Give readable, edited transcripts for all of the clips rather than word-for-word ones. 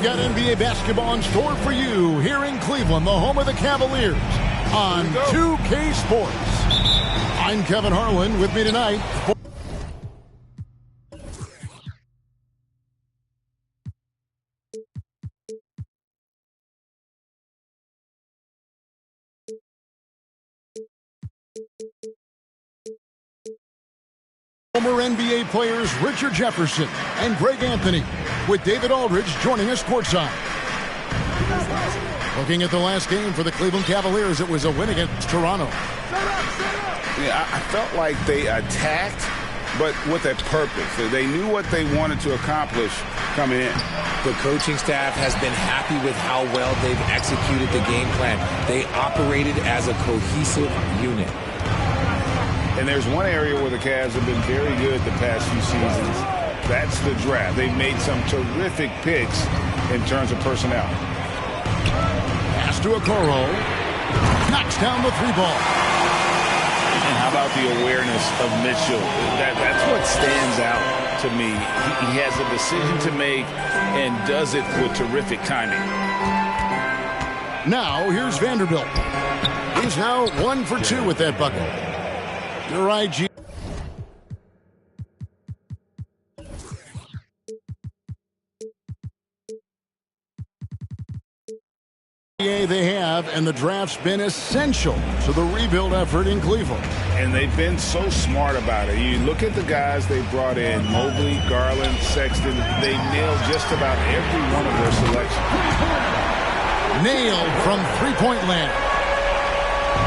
We've got NBA basketball in store for you here in Cleveland, the home of the Cavaliers, on 2K Sports. I'm Kevin Harlan. With me tonight. Former NBA players Richard Jefferson and Greg Anthony, with David Aldridge joining us courtside. Looking at the last game for the Cleveland Cavaliers, it was a win against Toronto. Yeah, I felt like they attacked, but with a purpose. They knew what they wanted to accomplish coming in. The coaching staff has been happy with how well they've executed the game plan. They operated as a cohesive unit. And there's one area where the Cavs have been very good the past few seasons. That's the draft. They've made some terrific picks in terms of personnel. Pass to Okoro. Knocks down the three ball. And how about the awareness of Mitchell? That's what stands out to me. He has a decision to make and does it with terrific timing. Now here's Vanderbilt. He's now 1 for 2 with that bucket. You're right, G. They have, and the draft's been essential to the rebuild effort in Cleveland. And they've been so smart about it. You look at the guys they brought in, Mobley, Garland, Sexton. They nailed just about every one of their selections. Nailed from three-point land.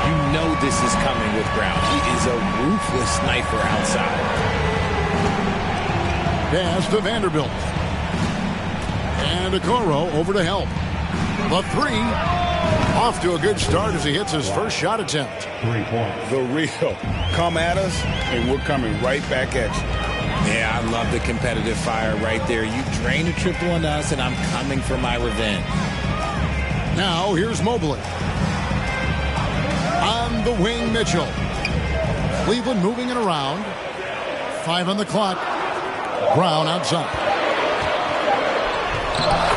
You know this is coming with Brown. He is a ruthless sniper outside. Pass to Vanderbilt. And Okoro over to help. The three. Off to a good start as he hits his first shot attempt. 3 points. The real. Come at us, and we're coming right back at you. Yeah, I love the competitive fire right there. You drain a triple on us, and I'm coming for my revenge. Now here's Mobley. On the wing, Mitchell. Cleveland moving it around. 5 on the clock. Brown outside.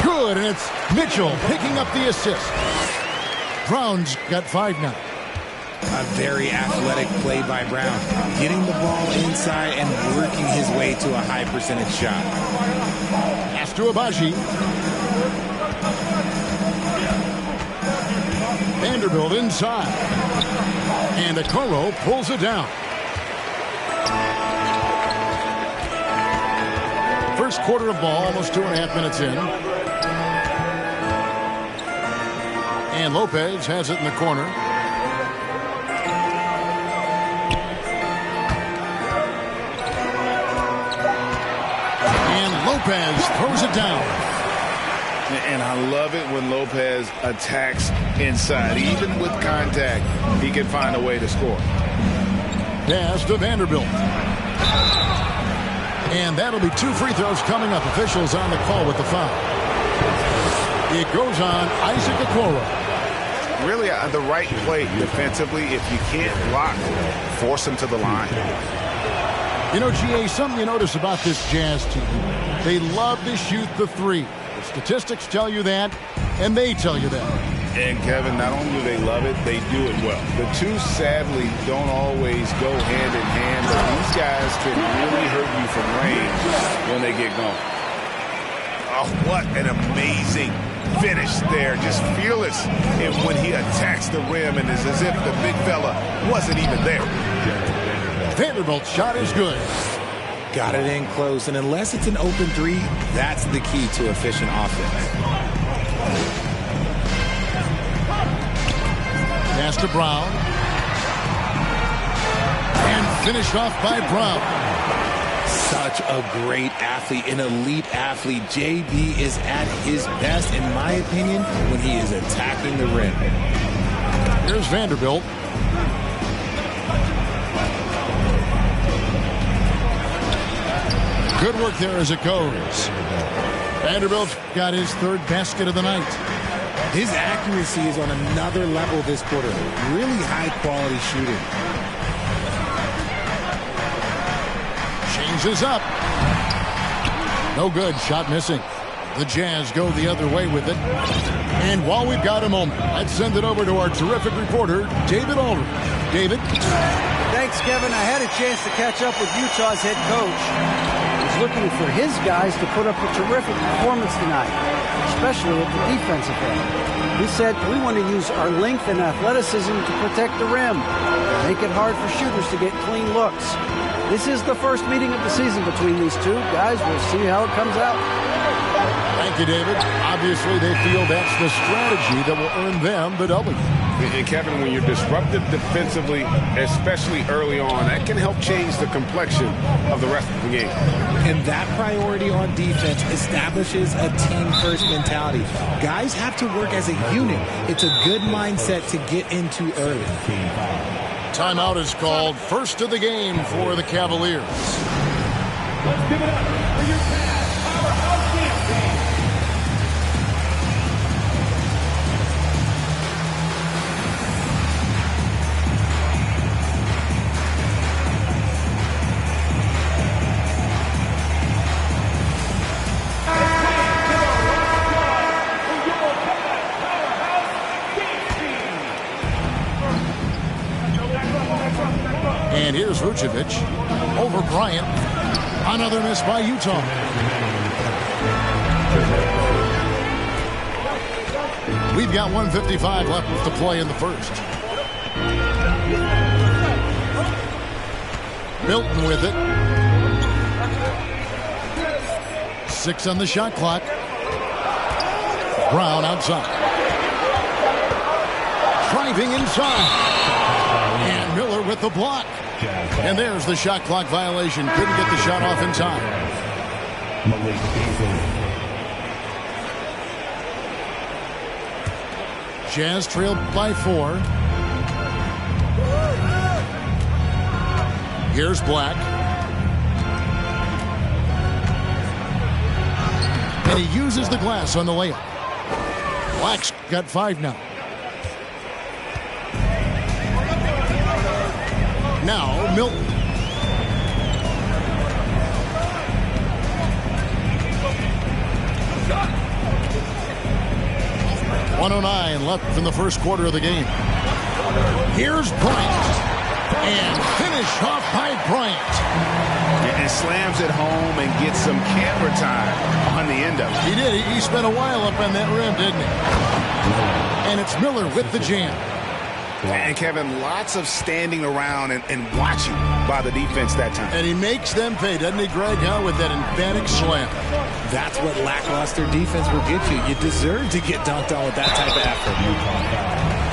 Good, and it's Mitchell picking up the assist. Brown's got 5 now. A very athletic play by Brown. Getting the ball inside and working his way to a high percentage shot. Pass to Abaji. Vanderbilt inside. And Okoro pulls it down. First quarter of ball, almost 2.5 minutes in. And Lopez has it in the corner. And Lopez throws it down. And I love it when Lopez attacks inside. Even with contact, he can find a way to score. Pass to Vanderbilt. And that'll be 2 free throws coming up. Officials on the call with the foul. It goes on Isaac Okoro. Really, the right play defensively. If you can't block, force him to the line. You know, GA, something you notice about this Jazz team, they love to shoot the three. The statistics tell you that, and they tell you that. And, Kevin, not only do they love it, they do it well. The two, sadly, don't always go hand in hand, but these guys can really hurt you from range when they get going. Oh, what an amazing finish there. Just fearless and when he attacks the rim, and it's as if the big fella wasn't even there. Vanderbilt's shot is good. Got it in close, and unless it's an open three, that's the key to efficient offense. Pass to Brown. And finished off by Brown. Such a great athlete, an elite athlete. JB is at his best, in my opinion, when he is attacking the rim. Here's Vanderbilt. Good work there as it goes. Vanderbilt got his 3rd basket of the night. His accuracy is on another level this quarter. Really high-quality shooting. Changes up. No good. Shot missing. The Jazz go the other way with it. And while we've got a moment, let's send it over to our terrific reporter, David Aldridge. David? Thanks, Kevin. I had a chance to catch up with Utah's head coach. He's looking for his guys to put up a terrific performance tonight, especially at the defensive end. He said, we want to use our length and athleticism to protect the rim, make it hard for shooters to get clean looks. This is the first meeting of the season between these two. Guys, we'll see how it comes out. Thank you, David. Obviously, they feel that's the strategy that will earn them the W. And Kevin, when you're disruptive defensively, especially early on, that can help change the complexion of the rest of the game. And that priority on defense establishes a team-first mentality. Guys have to work as a unit. It's a good mindset to get into early. Timeout is called. First of the game for the Cavaliers. Let's give it up for your powerhouse team. And here's Vucevic over Bryant. Another miss by Utah. We've got 1:55 left to play in the first. Milton with it. 6 on the shot clock. Brown outside. Driving inside. And Miller with the block. And there's the shot clock violation. Couldn't get the shot off in time. Jazz trailed by 4. Here's Black. And he uses the glass on the layup. Black's got 5 now. Now, Milton. .109 left from the first quarter of the game. Here's Bryant. And finish off by Bryant. And slams it home and gets some camera time on the end of it. He did. He spent a while up on that rim, didn't he? And it's Miller with the jam. And Kevin, lots of standing around and watching by the defense that time. And he makes them pay, doesn't he, Greg, with that emphatic slam. That's what lackluster defense will get you. You deserve to get dunked on with that type of effort.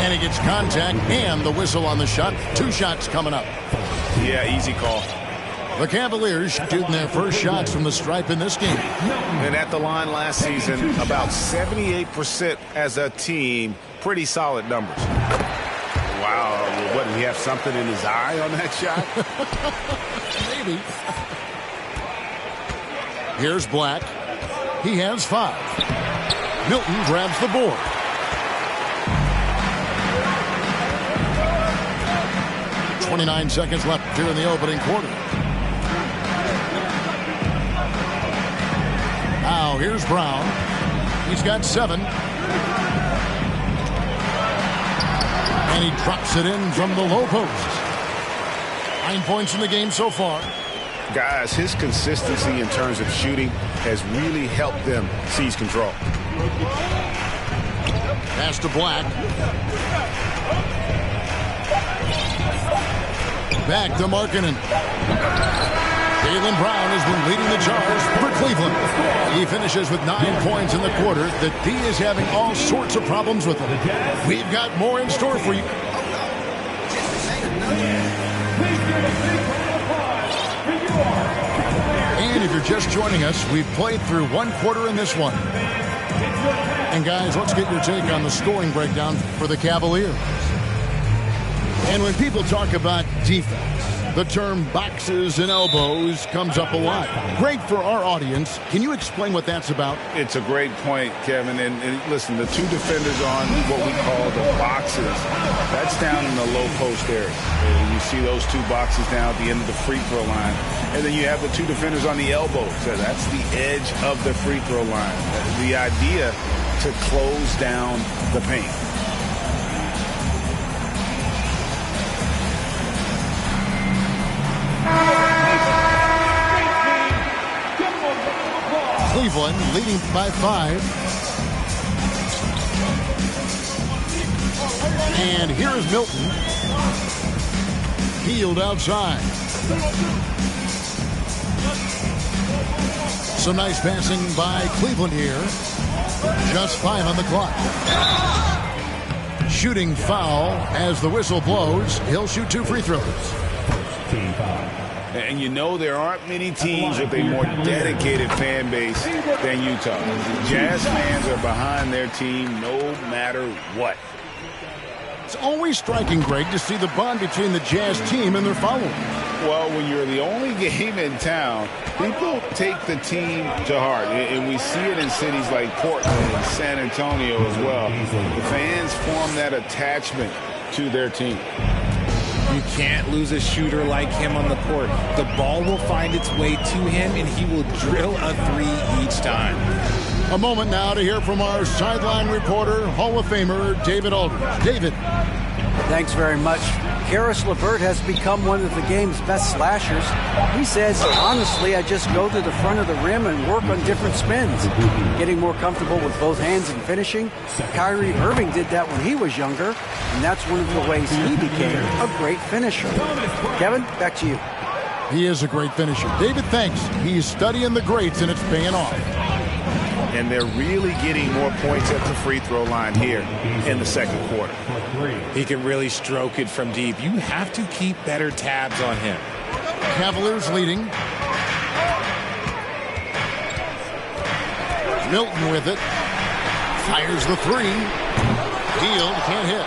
And he gets contact and the whistle on the shot. 2 shots coming up. Yeah, easy call. The Cavaliers shooting their first shots from the stripe in this game. And at the line last season, about 78% as a team. Pretty solid numbers. Wow, what, did he have something in his eye on that shot? Maybe. Here's Black. He has 5. Milton grabs the board. .29 seconds left here in the opening quarter. Now here's Brown. He's got 7. And he drops it in from the low post. 9 points in the game so far. Guys, his consistency in terms of shooting has really helped them seize control. Pass to Black. Back to Markkanen. Jaylen Brown has been leading the charge for Cleveland. He finishes with 9 points in the quarter. The D is having all sorts of problems with him. We've got more in store for you. And if you're just joining us, we've played through 1 quarter in this one. And guys, let's get your take on the scoring breakdown for the Cavaliers. And when people talk about defense, The term boxes and elbows comes up a lot. Great for our audience. Can you explain what that's about? It's a great point, Kevin. And listen, the two defenders on what we call the boxes, that's down in the low post area. And you see those two boxes down at the end of the free throw line. And then you have the two defenders on the elbows. So that's the edge of the free throw line. The idea to close down the paint. Cleveland leading by 5. And here is Milton. Healed outside. Some nice passing by Cleveland here. Just 5 on the clock. Shooting foul as the whistle blows. He'll shoot 2 free throws. And you know there aren't many teams with a more dedicated fan base than Utah. The Jazz fans are behind their team no matter what. It's always striking, Greg, to see the bond between the Jazz team and their followers. Well, when you're the only game in town, people take the team to heart. And we see it in cities like Portland and San Antonio as well. The fans form that attachment to their team. You can't lose a shooter like him on the court. The ball will find its way to him, and he will drill a 3 each time. A moment now to hear from our sideline reporter, Hall of Famer David Aldridge. David. Thanks very much. Karis LeVert has become one of the game's best slashers. He says, honestly, I just go to the front of the rim and work on different spins. Getting more comfortable with both hands and finishing. Kyrie Irving did that when he was younger, and that's one of the ways he became a great finisher. Kevin, back to you. He is a great finisher. David, thanks. He's studying the greats, and it's paying off. And they're really getting more points at the free throw line here in the second quarter. He can really stroke it from deep. You have to keep better tabs on him. Cavaliers leading. Milton with it. Fires the 3. Healed, can't hit.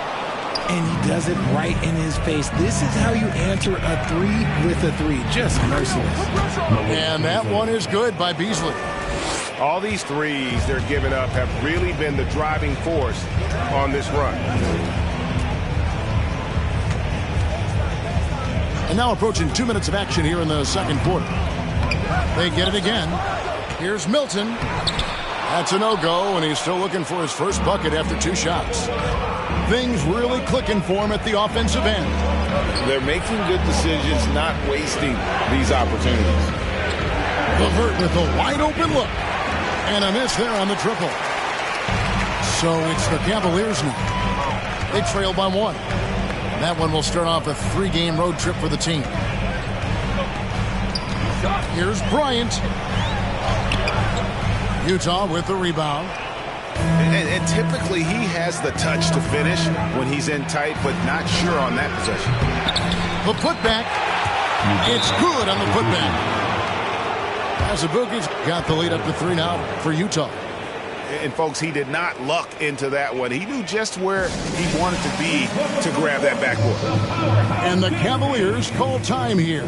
And he does it right in his face. This is how you answer a 3 with a 3. Just merciless. And that one is good by Beasley. All these threes they're giving up have really been the driving force on this run. And now approaching 2 minutes of action here in the second quarter. They get it again. Here's Milton. That's a no-go, and he's still looking for his first bucket after 2 shots. Things really clicking for him at the offensive end. They're making good decisions, not wasting these opportunities. LeVert with a wide-open look. And a miss there on the triple. So it's the Cavaliers now. They trail by 1. That one will start off a 3-game road trip for the team. Here's Bryant. Utah with the rebound. And typically he has the touch to finish when he's in tight, but not sure on that possession. The putback. It's good on the putback. Azabukis got the lead up to 3 now for Utah. And, folks, he did not luck into that one. He knew just where he wanted to be to grab that backboard. And the Cavaliers call time here.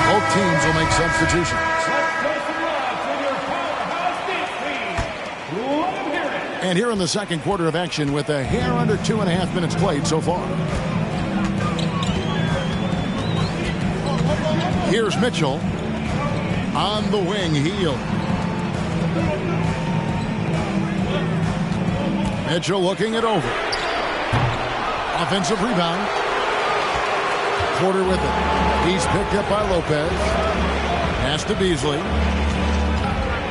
Both teams will make substitutions. And here in the second quarter of action with a hair under 2.5 minutes played so far. Here's Mitchell on the wing, Hield. Mitchell looking it over. Offensive rebound. Porter with it. He's picked up by Lopez. Pass to Beasley.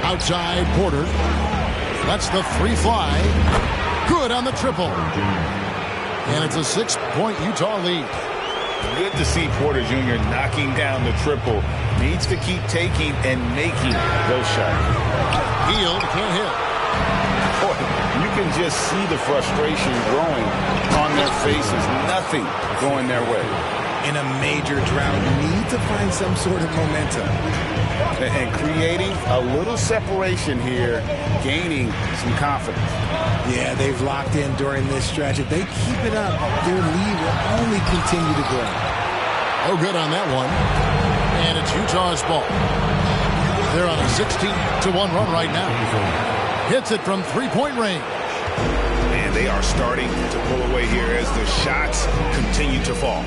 Outside Porter. That's the 3 fly. Good on the triple. And it's a 6-point Utah lead. Good to see Porter Jr. knocking down the triple. Needs to keep taking and making those shots. Hield can't hit. Boy, you can just see the frustration growing on their faces. Nothing going their way. in a major drought need to find some sort of momentum. And creating a little separation here, gaining some confidence. Yeah, they've locked in during this stretch. If they keep it up, their lead will only continue to grow. Oh, good on that one. And it's Utah's ball. They're on a 16-1 run right now. Hits it from three-point range. And they are starting to pull away here as the shots continue to fall.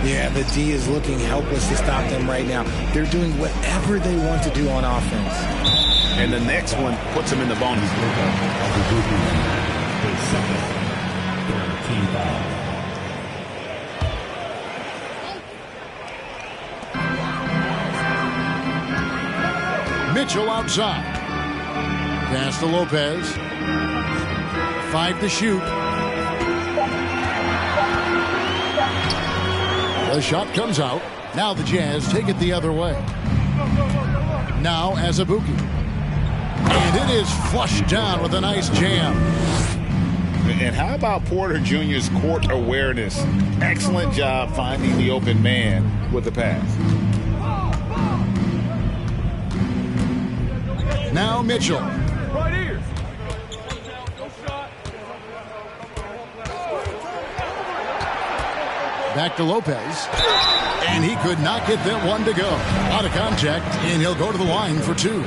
Yeah, the D is looking helpless to stop them right now. They're doing whatever they want to do on offense. And the next one puts them in the bonus. Mitchell outside. Pass to Lopez. 5 to shoot. The shot comes out. Now the Jazz take it the other way. Now Azubuike. And it is flushed down with a nice jam. And how about Porter Jr.'s court awareness? Excellent job finding the open man with the pass. Now Mitchell. Right here. Back to Lopez. And he could not get that one to go. Out of contact, and he'll go to the line for 2.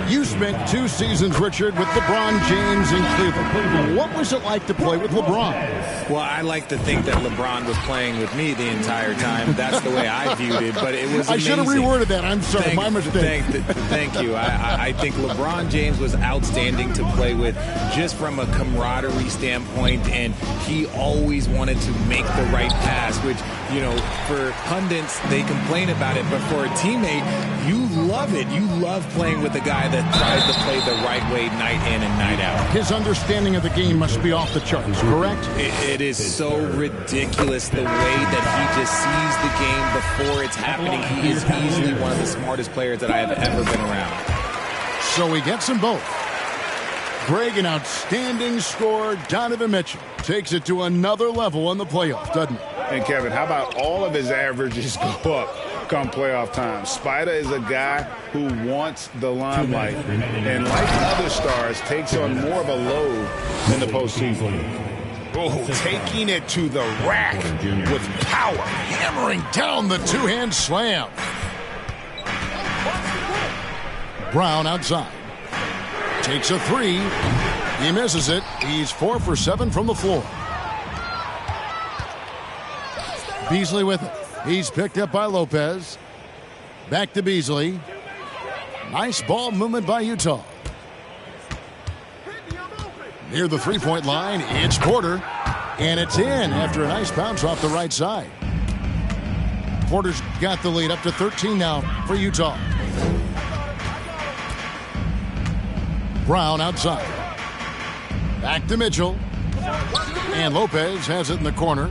You spent 2 seasons, Richard, with LeBron James in Cleveland. What was it like to play with LeBron? Well, I like to think that LeBron was playing with me the entire time. That's the way I viewed it, but it was amazing. I should have reworded that. I'm sorry, my mistake. Thank you. I think LeBron James was outstanding to play with just from a camaraderie standpoint, and he always wanted to make the right pass, which, you know, for pundits, they complain about it, but for a teammate, you love it. You love playing with a guy that tries to play the right way night in and night out. His understanding of the game must be off the charts, correct? It is so ridiculous the way that he just sees the game before it's happening. He is easily one of the smartest players that I have ever been around. So he gets them both. Greg, an outstanding scorer. Donovan Mitchell takes it to another level in the playoffs, doesn't he? And Kevin, how about all of his averages go up come playoff time? Spider is a guy who wants the limelight, and like other stars, takes on more of a load in the postseason. Oh, taking it to the rack with power, hammering down the two-hand slam. Brown outside. Takes a 3. He misses it. He's 4 for 7 from the floor. Beasley with it. He's picked up by Lopez. Back to Beasley. Nice ball movement by Utah. Near the three-point line, it's Porter. And it's in after a nice bounce off the right side. Porter's got the lead up to 13 now for Utah. Brown outside. Back to Mitchell. And Lopez has it in the corner.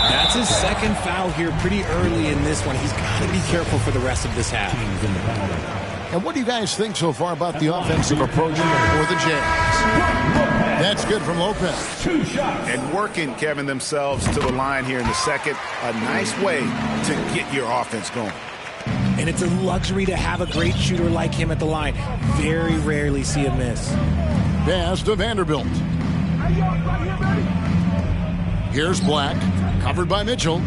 That's his second foul here pretty early in this one. He's got to be careful for the rest of this half. And what do you guys think so far about the offensive approach for the Jazz? That's good from Lopez. And working, Kevin, themselves to the line here in the second. A nice way to get your offense going. And it's a luxury to have a great shooter like him at the line. Very rarely see a miss. Pass to Vanderbilt. Here's Black. Covered by Mitchell.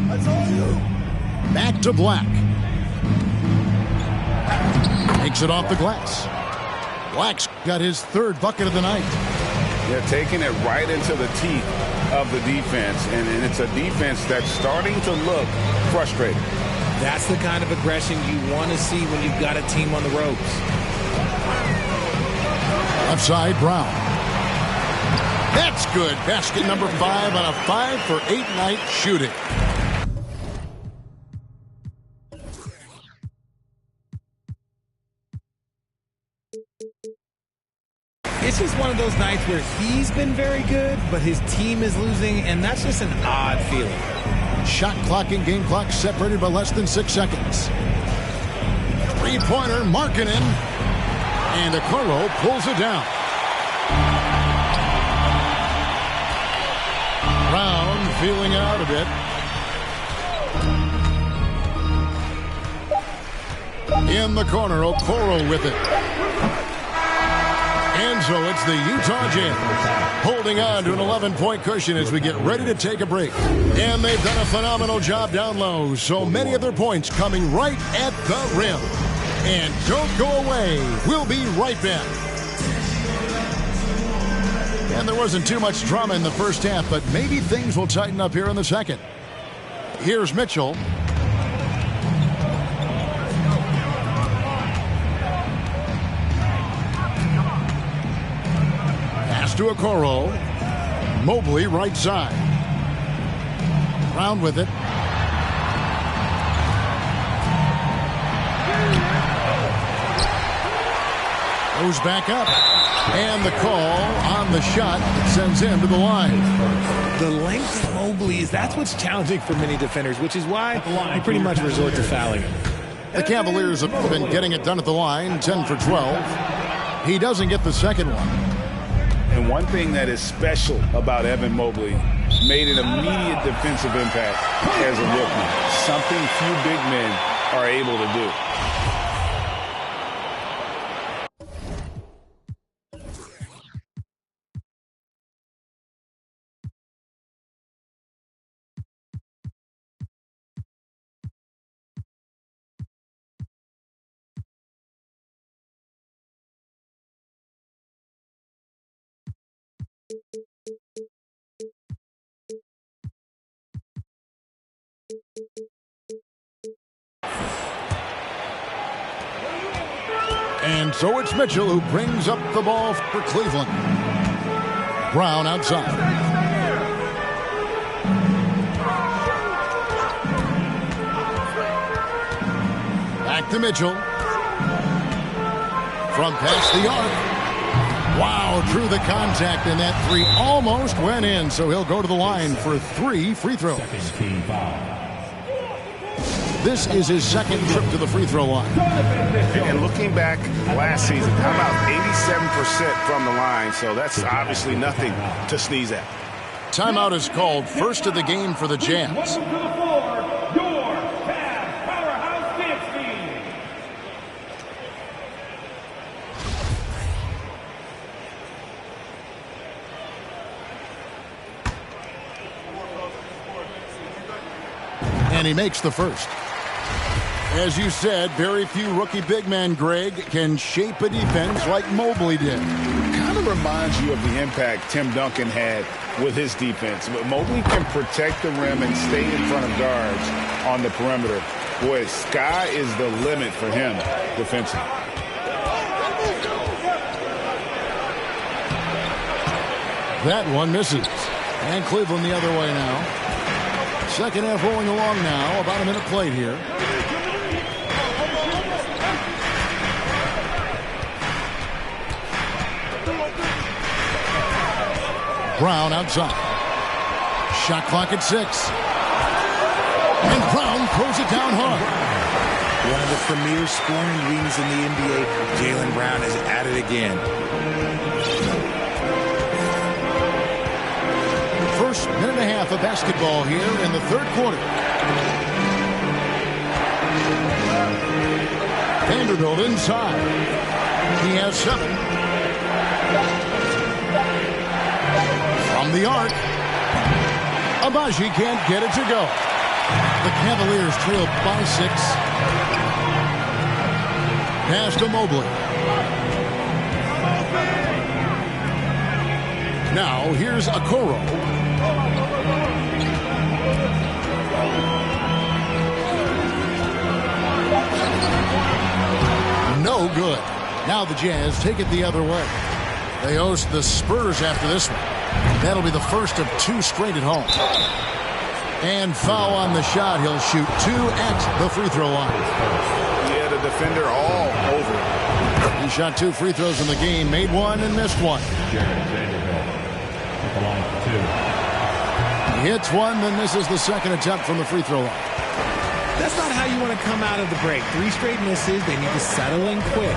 Back to Black. Takes it off the glass. Black's got his third bucket of the night. They're taking it right into the teeth of the defense, and it's a defense that's starting to look frustrated. That's the kind of aggression you want to see when you've got a team on the ropes. Left side, Brown. That's good. Basket number 5 on a 5 for 8 night shooting. It's just one of those nights where he's been very good, but his team is losing, and that's just an odd feeling. Shot clock and game clock separated by less than 6 seconds. Three-pointer, Markkanen. And Okoro pulls it down. Brown feeling out a bit. In the corner, Okoro with it. And so it's the Utah Jazz holding on to an 11-point cushion as we get ready to take a break. And they've done a phenomenal job down low. So many of their points coming right at the rim. And don't go away. We'll be right back. And there wasn't too much drama in the first half, but maybe things will tighten up here in the second. Here's Mitchell. To Okoro. Mobley right side. Brown with it. Goes back up. And the call on the shot sends him to the line. The length of Mobley that's what's challenging for many defenders, which is why you pretty much resort to fouling him. The Cavaliers have been getting it done at the line, 10 for 12. He doesn't get the second one. And one thing that is special about Evan Mobley, made an immediate defensive impact as a rookie. Something few big men are able to do. And so it's Mitchell who brings up the ball for Cleveland. Brown outside. Back to Mitchell. From past the arc. Wow, drew the contact, and that three almost went in, so he'll go to the line for 3 free throws. This is his second trip to the free throw line. And looking back last season, how about 87% from the line? So that's obviously nothing to sneeze at. Timeout is called, first of the game for the Jazz. Welcome to the floor, your Cavs powerhouse dance team. And he makes the first. As you said, very few rookie big men, Greg, can shape a defense like Mobley did. Kind of reminds you of the impact Tim Duncan had with his defense. But Mobley can protect the rim and stay in front of guards on the perimeter. Boy, sky is the limit for him defensively. That one misses. And Cleveland the other way now. Second half rolling along now. About a minute played here. Brown outside. Shot clock at 6. And Brown throws it down hard. One of the premier scoring wings in the NBA. Jaylen Brown is at it again. First minute and a half of basketball here in the third quarter. Vanderbilt inside. He has 7. From the arc. Abaji can't get it to go. The Cavaliers trail by 6. Pass to Mobley. Now here's Okoro. No good. Now the Jazz take it the other way. They host the Spurs after this one. That'll be the first of 2 straight at home. And foul on the shot. He'll shoot 2 at the free throw line. Yeah, the defender all over. He shot 2 free throws in the game, made 1 and missed 1. He hits 1, then misses the second attempt from the free throw line. That's not how you want to come out of the break. 3 straight misses. They need to settle in quick.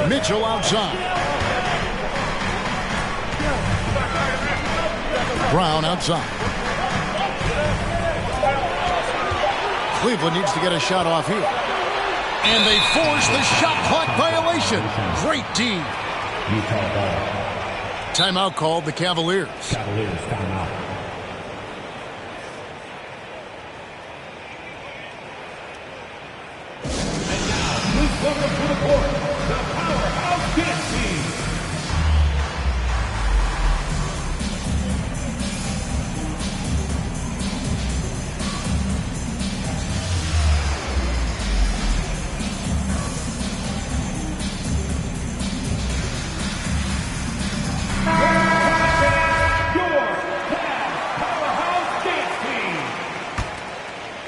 Mitchell outside. Brown outside. Cleveland needs to get a shot off here. And they force the shot clock violation. Great D. Timeout called the Cavaliers. Cavaliers timeout. And now, please welcome to the court, the Powerhouse Dance Team.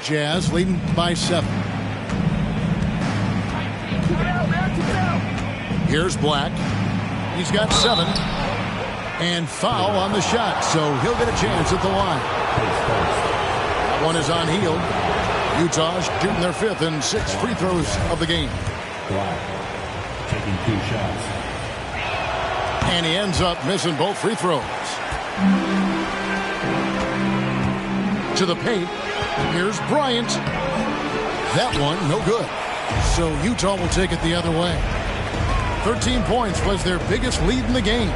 Jazz leading by 7. Here's Black. He's got 7. And foul on the shot, so he'll get a chance at the line. That one is on Hield. Utah shooting their 5th and 6th free throws of the game. Black taking 2 shots. And he ends up missing both free throws. To the paint. Here's Bryant. That one, no good. So Utah will take it the other way. 13 points was their biggest lead in the game.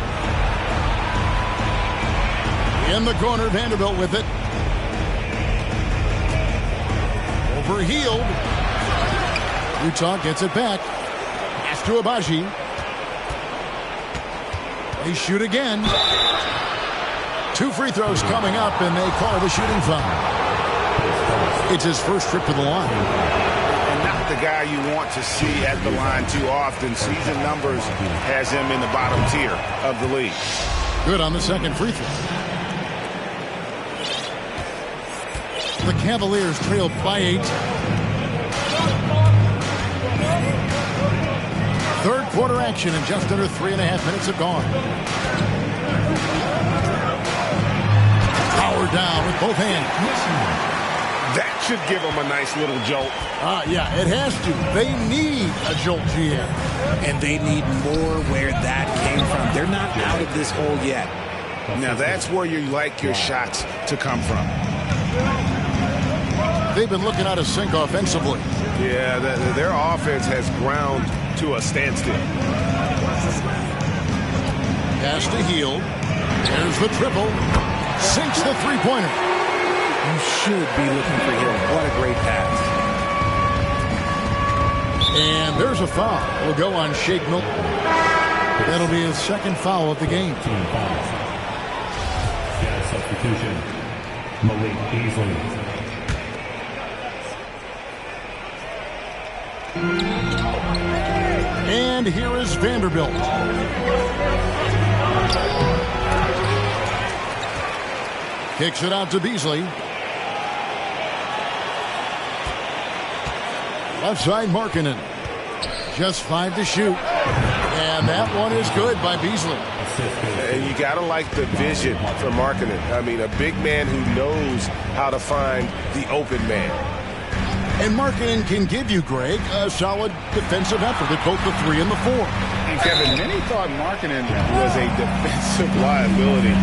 In the corner, Vanderbilt with it. Over Hield. Utah gets it back. Pass to Abaji. They shoot again. 2 free throws coming up, and they call the shooting foul. It's his first trip to the line. And not the guy you want to see at the line too often. Season numbers has him in the bottom tier of the league. Good on the second free throw. The Cavaliers trail by 8. Third quarter action, and just under 3.5 minutes have gone. Power down with both hands. That should give them a nice little jolt. Yeah, it has to. They need a jolt, GM. And they need more where that came from. They're not out of this hole yet. Now that's where you like your shots to come from. They've been looking out of sync offensively. Yeah, their offense has ground to a standstill. Pass to Hield. There's the triple. Sinks the three-pointer. You should be looking for him. What a great pass. And there's a foul. It'll go on Shake Milton. That'll be his second foul of the game. Team fouls. Jazz substitution. Malik Beasley. And here is Vanderbilt. Kicks it out to Beasley. Left side, Markkanen. Just 5 to shoot. And that one is good by Beasley. And you got to like the vision for Markkanen. I mean, a big man who knows how to find the open man. And Markkanen can give you, Greg, a solid defensive effort at both the 3 and the 4. And Kevin, many thought Markkanen was a defensive liability,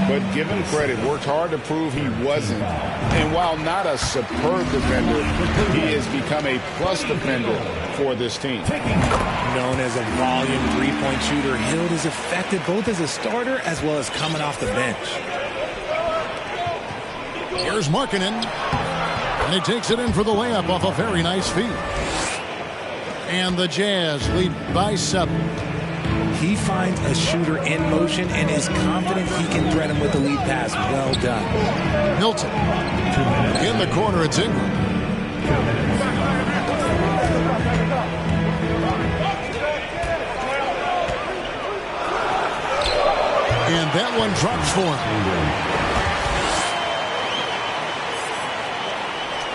but given credit, worked hard to prove he wasn't. And while not a superb defender, he has become a plus defender for this team. Known as a volume three-point shooter, Hield is effective both as a starter as well as coming off the bench. Here's Markkanen. And he takes it in for the layup off a very nice feed. And the Jazz lead by 7. He finds a shooter in motion and is confident he can thread him with the lead pass. Well done. Milton. In the corner, it's Ingram. And that one drops for him.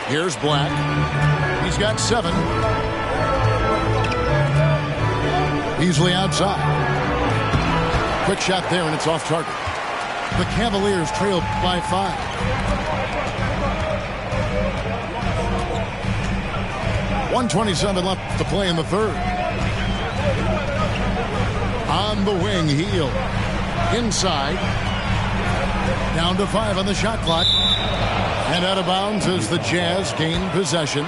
Here's Black. He's got 7. Beasley outside. Quick shot there, and it's off target. The Cavaliers trail by 5. .127 left to play in the third. On the wing, Hield. Inside. Down to 5 on the shot clock. And out of bounds as the Jazz gain possession.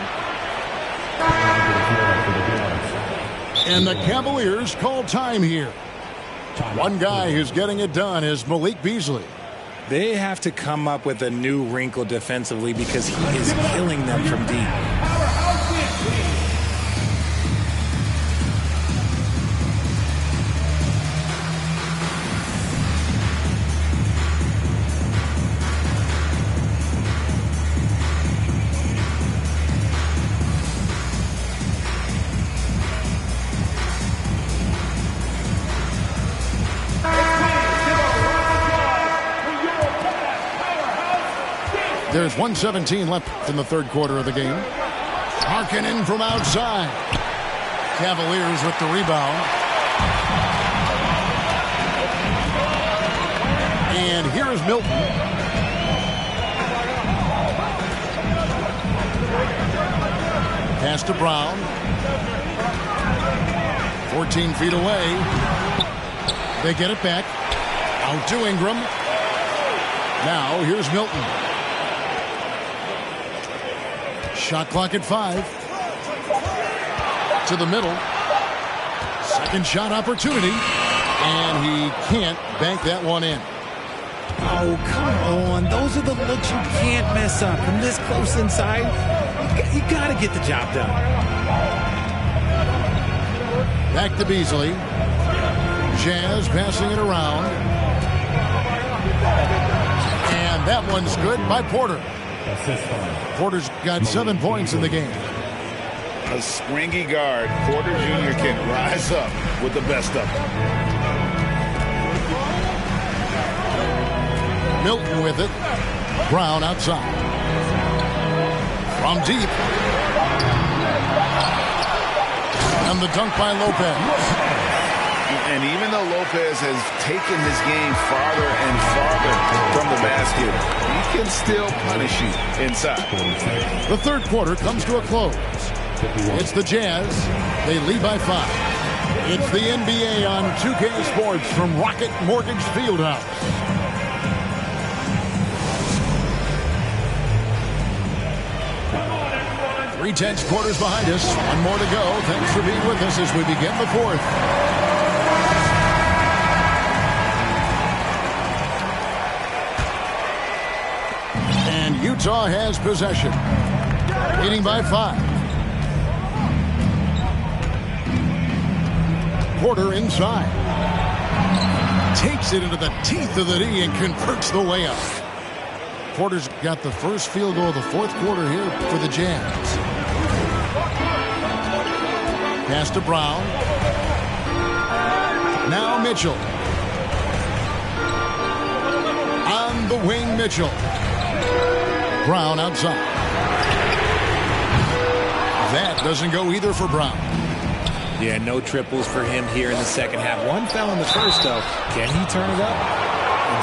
And the Cavaliers call time here. One guy who's getting it done is Malik Beasley. They have to come up with a new wrinkle defensively because he is killing them from deep. There's 1:17 left in the third quarter of the game. Harkinen from outside. Cavaliers with the rebound. And here's Milton. Pass to Brown. 14 feet away. They get it back. Out to Ingram. Now here's Milton. Shot clock at 5. To the middle. Second shot opportunity. And he can't bank that one in. Oh, come on. Those are the looks you can't mess up. From this close inside, you got to get the job done. Back to Beasley. Jazz passing it around. And that one's good by Porter. Porter's got 7 points in the game. A springy guard, Porter Jr. can rise up with the best of them. Milton with it. Brown outside. From deep. And the dunk by Lopez. And even though Lopez has taken his game farther and farther from the basket, he can still punish you inside. The third quarter comes to a close. It's the Jazz. They lead by 5. It's the NBA on 2K Sports from Rocket Mortgage Fieldhouse. Three-tenths quarters behind us. One more to go. Thanks for being with us as we begin the fourth. Utah has possession. Leading by 5. Porter inside. Takes it into the teeth of the D and converts the layup. Porter's got the first field goal of the fourth quarter here for the Jazz. Pass to Brown. Now Mitchell. On the wing, Mitchell. Brown outside. That doesn't go either for Brown. Yeah, no triples for him here in the second half. One fell in the first, though. Can he turn it up?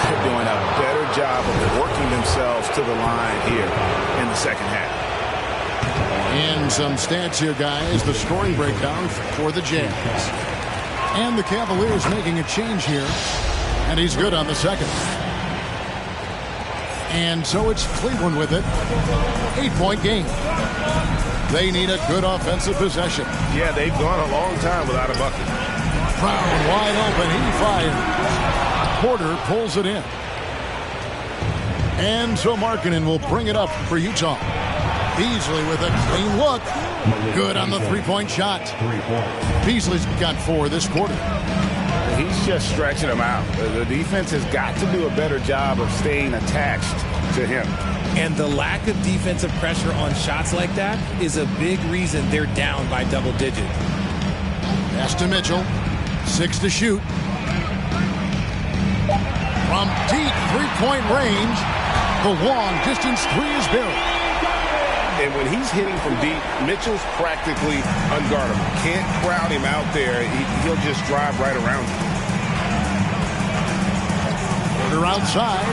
They're doing a better job of working themselves to the line here in the second half. And some stats here, guys. The scoring breakdown for the Jazz. And the Cavaliers making a change here. And he's good on the second. And so it's Cleveland with it. 8-point game. They need a good offensive possession. Yeah, they've gone a long time without a bucket. Brown wide open. He fires. Porter pulls it in. And so Markkanen will bring it up for Utah. Beasley with a clean look. Good on the three-point shot. Beasley's got 4 this quarter. He's just stretching them out. The defense has got to do a better job of staying attached to him. And the lack of defensive pressure on shots like that is a big reason they're down by double digits. Pass to Mitchell. 6 to shoot. From deep three-point range, the long distance 3 is buried. And when he's hitting from deep, Mitchell's practically unguardable. Can't crowd him out there. He'll just drive right around him. Porter outside.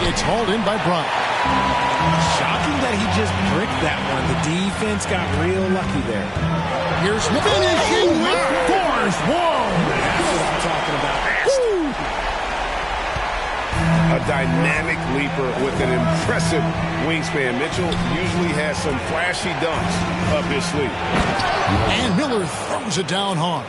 It's hauled in by Brown. Shocking that he just bricked that one. The defense got real lucky there. Here's finishing with force. Whoa! That's what I'm talking about. a dynamic leaper with an impressive wingspan. Mitchell usually has some flashy dunks up his sleeve. And Miller throws it down hard.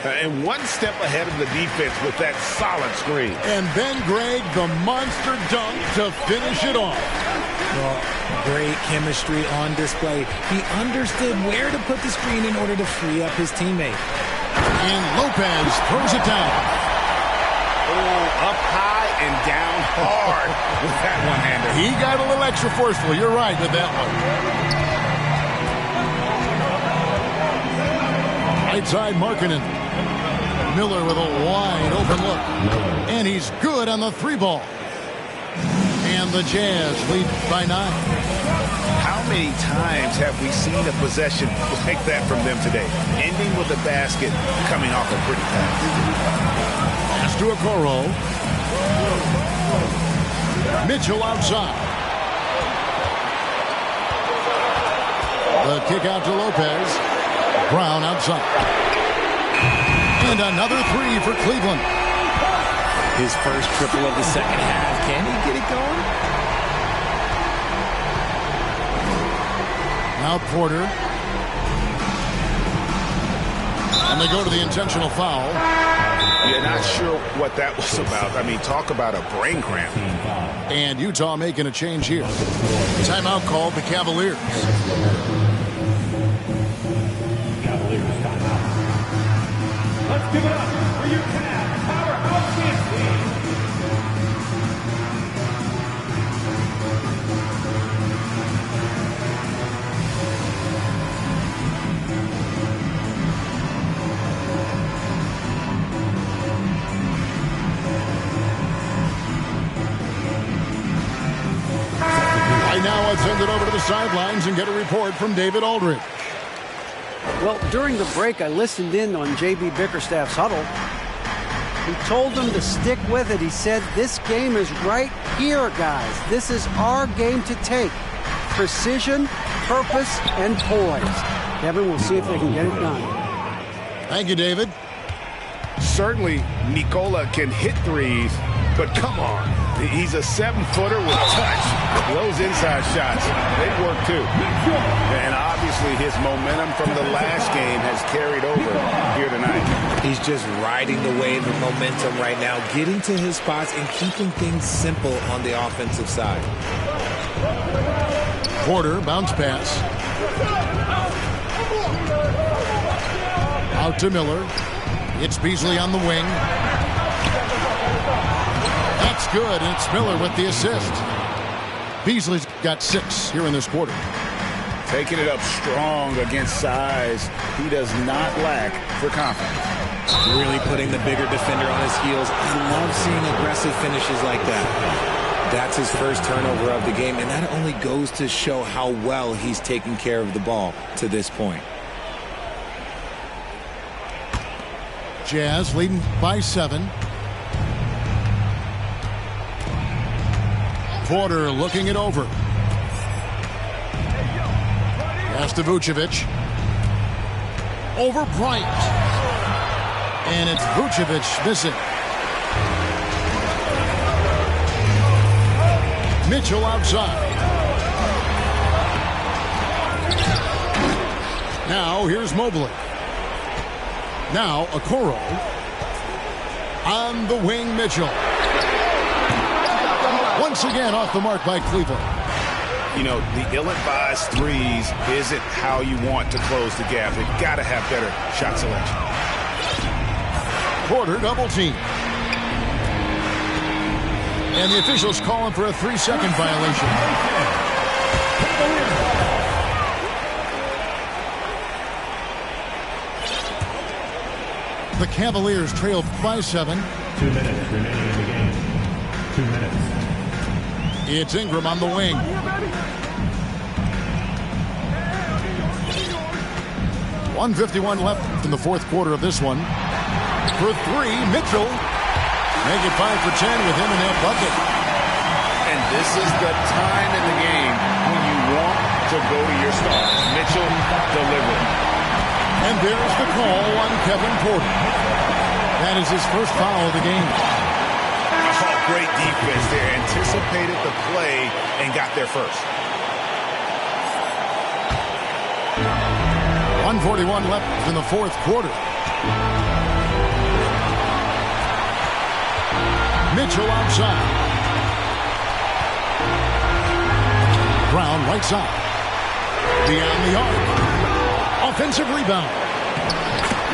And one step ahead of the defense with that solid screen. And then, Greg, the monster dunk to finish it off. Well, great chemistry on display. He understood where to put the screen in order to free up his teammate. And Lopez throws it down. Oh, up high and down hard with that one-hander. He got a little extra forceful. You're right with that one. Right side, Markkanen. Miller with a wide open look. And he's good on the 3-ball. And the Jazz lead by 9. How many times have we seen a possession like that from them today? Ending with a basket, coming off a pretty pass. Pass to Okoro. Mitchell outside. The kick out to Lopez. Brown outside. And another 3 for Cleveland. His first triple of the second half. Can he get it going? Now Porter. And they go to the intentional foul. Yeah, not sure what that was about. I mean, talk about a brain cramp. And Utah making a change here. Timeout called the Cavaliers. Let's give it up for your Cavs powerhouse dance team. Right now, let's send it over to the sidelines and get a report from David Aldridge. Well, during the break, I listened in on J.B. Bickerstaff's huddle. He told them to stick with it. He said, this game is right here, guys. This is our game to take. Precision, purpose, and poise. Kevin, we'll see if they can get it done. Thank you, David. Certainly, Nikola can hit threes, but come on. He's a 7-footer with touch. Those inside shots, they work too. And obviously his momentum from the last game has carried over here tonight. He's just riding the wave of momentum right now, getting to his spots and keeping things simple on the offensive side. Porter, bounce pass. Out to Miller. It's Beasley on the wing. That's good, and it's Miller with the assist. Beasley's got 6 here in this quarter. Taking it up strong against size. He does not lack for confidence. Really putting the bigger defender on his heels. I love seeing aggressive finishes like that. That's his first turnover of the game, and that only goes to show how well he's taken care of the ball to this point. Jazz leading by 7. Porter looking it over. Pass to Vucevic. Over Bryant. And it's Vucevic missing. Mitchell outside. Now here's Mobley. Now Okoro. On the wing, Mitchell. Once again off the mark by Cleveland. You know, the ill-advised threes isn't how you want to close the gap. They've got to have better shot selection. Porter double team. And the officials calling for a 3-second violation. The Cavaliers trail by 7. 2 minutes remaining in the game. 2 minutes. It's Ingram on the wing. .151 left in the fourth quarter of this one. For 3, Mitchell. Make it 5 for 10 with him in that bucket. And this is the time in the game when you want to go to your stars. Mitchell delivered. And there's the call on Kevin Porter. That is his first foul of the game. Oh, great defense there. Anticipated the play and got there first. 1:41 left in the fourth quarter. Mitchell outside. Brown right side. Beyond the arc. Offensive rebound.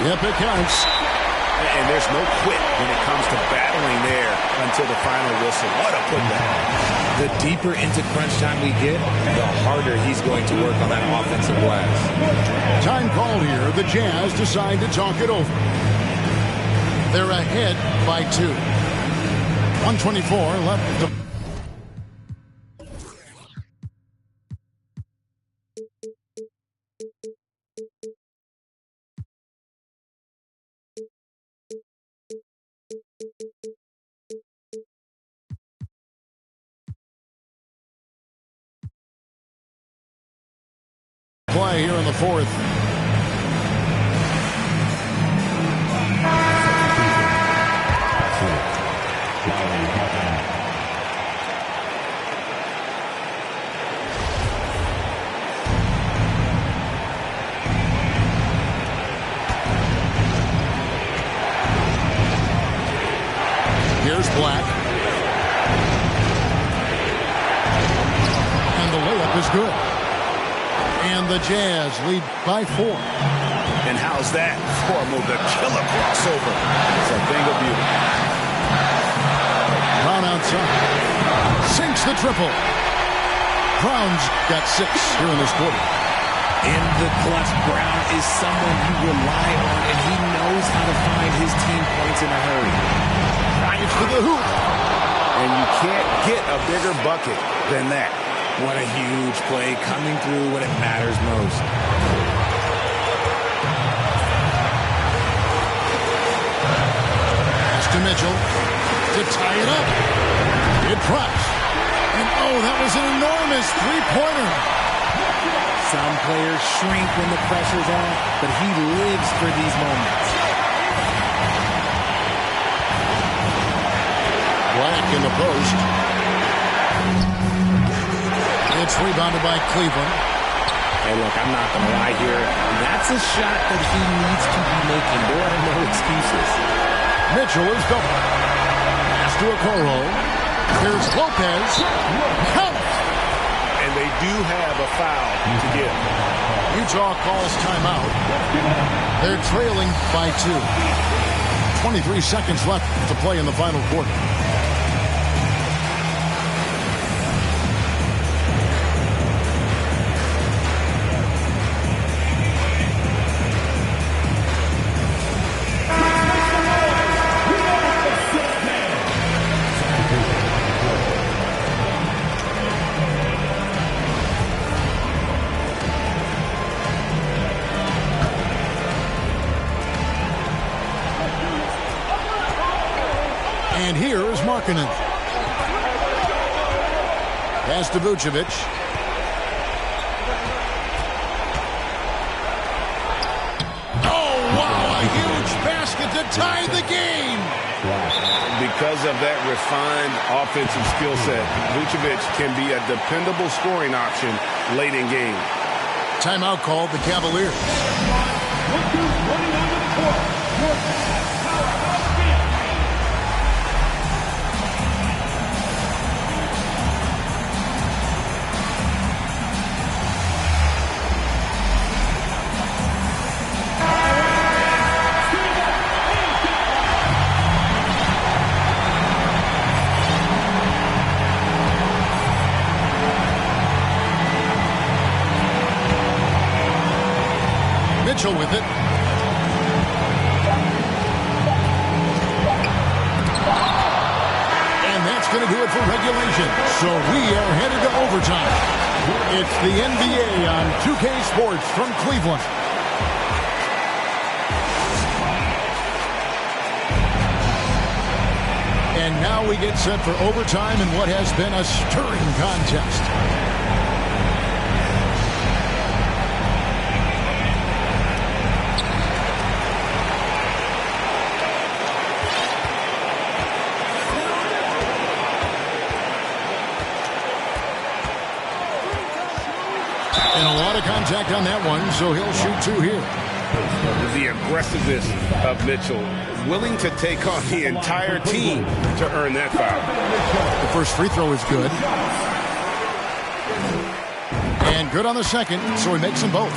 Yep, it counts. And there's no quit when it comes to battling there until the final whistle. What a putback. The deeper into crunch time we get, the harder he's going to work on that offensive glass. Time called here. The Jazz decide to talk it over. They're ahead by 2. 1:24 left to play here in the fourth. Here's Black. And the layup is good. And the Jazz lead by 4. And how's that for the killer crossover? It's a thing of beauty. Brown outside. Sinks the triple. Brown's got 6 here in this quarter. In the clutch, Brown is someone you rely on, and he knows how to find his team points in a hurry. Drives to the hoop. And you can't get a bigger bucket than that. What a huge play coming through when it matters most. Pass to Mitchell to tie it up. It drops. And oh, that was an enormous three-pointer. Some players shrink when the pressure's on, but he lives for these moments. Black in the post. It's rebounded by Cleveland. Hey, look, I'm not going to lie here. That's a shot that he needs to be making. There are no excuses. Mitchell is double. Pass to Okoro. Here's Lopez. Count! And they do have a foul to give. Utah calls timeout. They're trailing by 2. 23 seconds left to play in the final quarter. And here is Markkanen. Pass to Vucevic. Oh, wow, a huge basket to tie the game. Because of that refined offensive skill set, Vucevic can be a dependable scoring option late in game. Timeout called the Cavaliers. Mitchell with it. And that's going to do it for regulation. So we are headed to overtime. It's the NBA on 2K Sports from Cleveland. And now we get set for overtime in what has been a stirring contest. contact on that one, so he'll shoot 2 here. The aggressiveness of Mitchell, willing to take on the entire team to earn that foul. The first free throw is good. And good on the second, so he makes them both.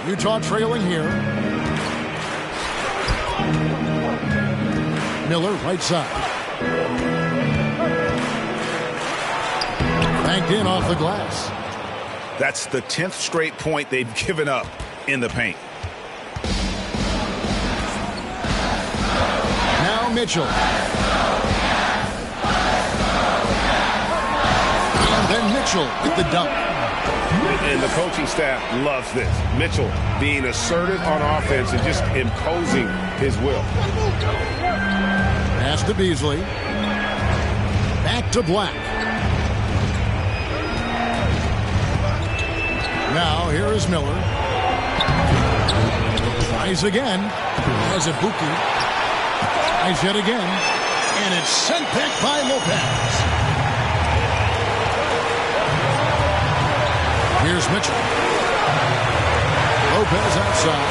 Utah trailing here. Miller, right side. Banked in off the glass. That's the 10th straight point they've given up in the paint. Now Mitchell. And then Mitchell with the dunk. And the coaching staff loves this. Mitchell being assertive on offense and just imposing his will. Pass to Beasley. Back to Black. Now here is Miller. Tries again. Has a Buki. Tries yet again. And it's sent back by Lopez. Here's Mitchell. Lopez outside.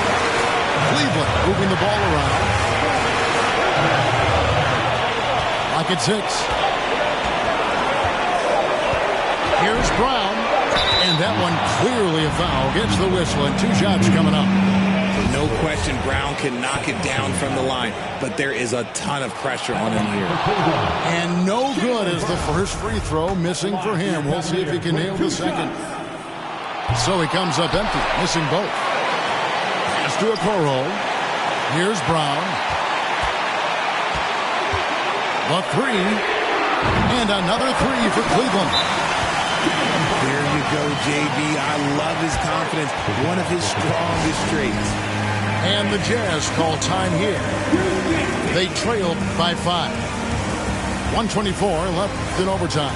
Cleveland moving the ball around. Like it's 6. Here's Brown. And that one clearly a foul. Gets the whistle and 2 shots coming up. No question Brown can knock it down from the line, but there is a ton of pressure on him here. And no good is the first free throw, missing for him. We'll see if he can nail the second. So he comes up empty, missing both. Pass to Okoro. Here's Brown. The 3. And another 3 for Cleveland. There you go, JB. I love his confidence. One of his strongest traits. And the Jazz call time here. They trail by 5. 124 left in overtime.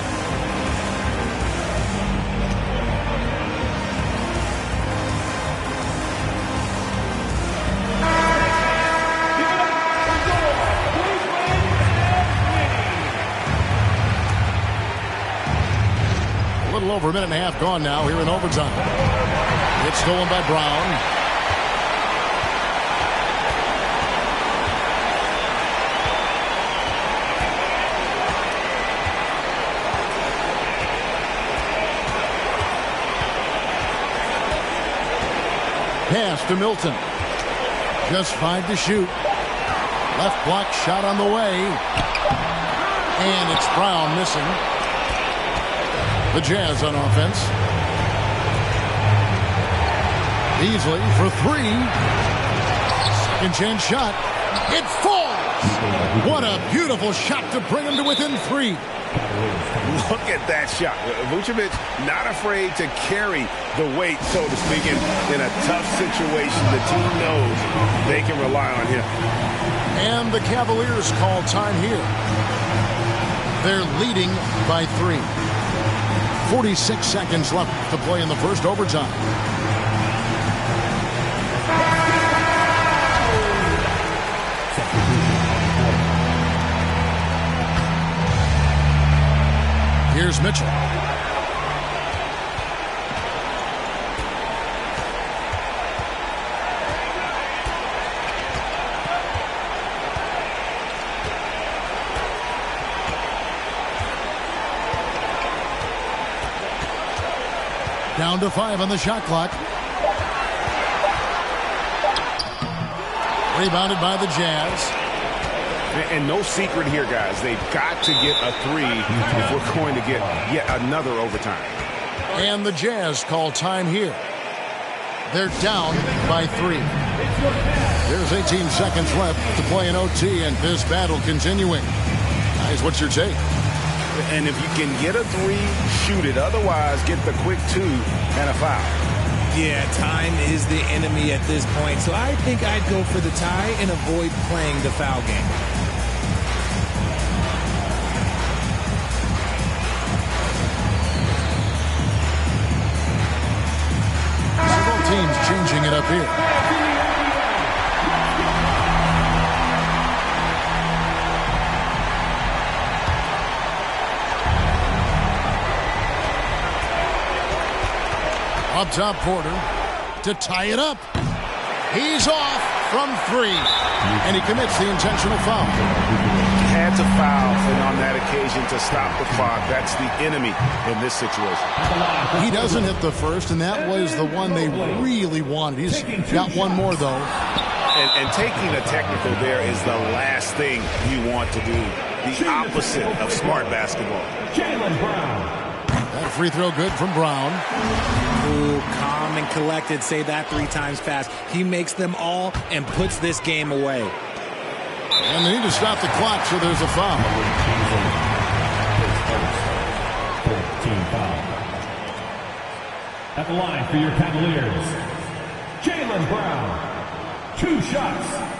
A little over a minute and a half gone now here in overtime. It's stolen by Brown. Pass to Milton. Just 5 to shoot. Left block shot on the way. And it's Brown missing. The Jazz on offense. Beasley for 3. Second chance shot. It falls. What a beautiful shot to bring him to within 3. Look at that shot. Vucevic not afraid to carry the weight, so to speak, in a tough situation. The team knows they can rely on him. And the Cavaliers call time here. They're leading by 3. 46 seconds left to play in the first overtime. Here's Mitchell. Down to 5 on the shot clock. Rebounded by the Jazz. And no secret here, guys. They've got to get a 3 if we're going to get yet another overtime. And the Jazz call time here. They're down by 3. There's 18 seconds left to play in OT, and this battle continuing. Guys, what's your take? And if you can get a 3, shoot it. Otherwise, get the quick 2 and a foul. Yeah, time is the enemy at this point, so I think I'd go for the tie and avoid playing the foul game. Both teams changing it up here. Up top, Porter to tie it up. He's off from 3, and he commits the intentional foul. Had to foul, and on that occasion to stop the clock. That's the enemy in this situation. He doesn't hit the first, and that was the one they really wanted. He's got one more, though. And taking a technical there is the last thing you want to do. The opposite of smart basketball. Jaylen Brown. That free throw good from Brown. Ooh, calm and collected. Say that 3 times fast. He makes them all and puts this game away. And they need to stop the clock, so there's a foul. 14 foul. At the line for your Cavaliers, Jaylen Brown. 2 shots.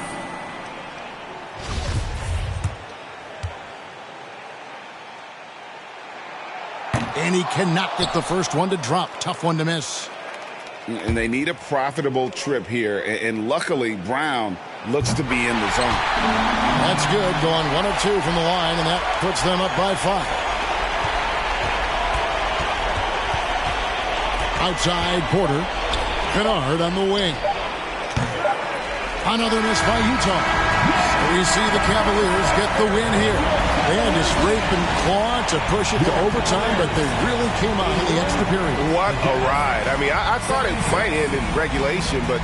And he cannot get the first one to drop. Tough one to miss. And they need a profitable trip here. And luckily, Brown looks to be in the zone. That's good. Going 1 of 2 from the line, and that puts them up by 5. Outside, Porter. Kennard on the wing. Another miss by Utah. So we see the Cavaliers get the win here. They had to scrape and claw to push it to overtime, but they really came out in the extra period. What a ride. I mean, I thought it might end in regulation, but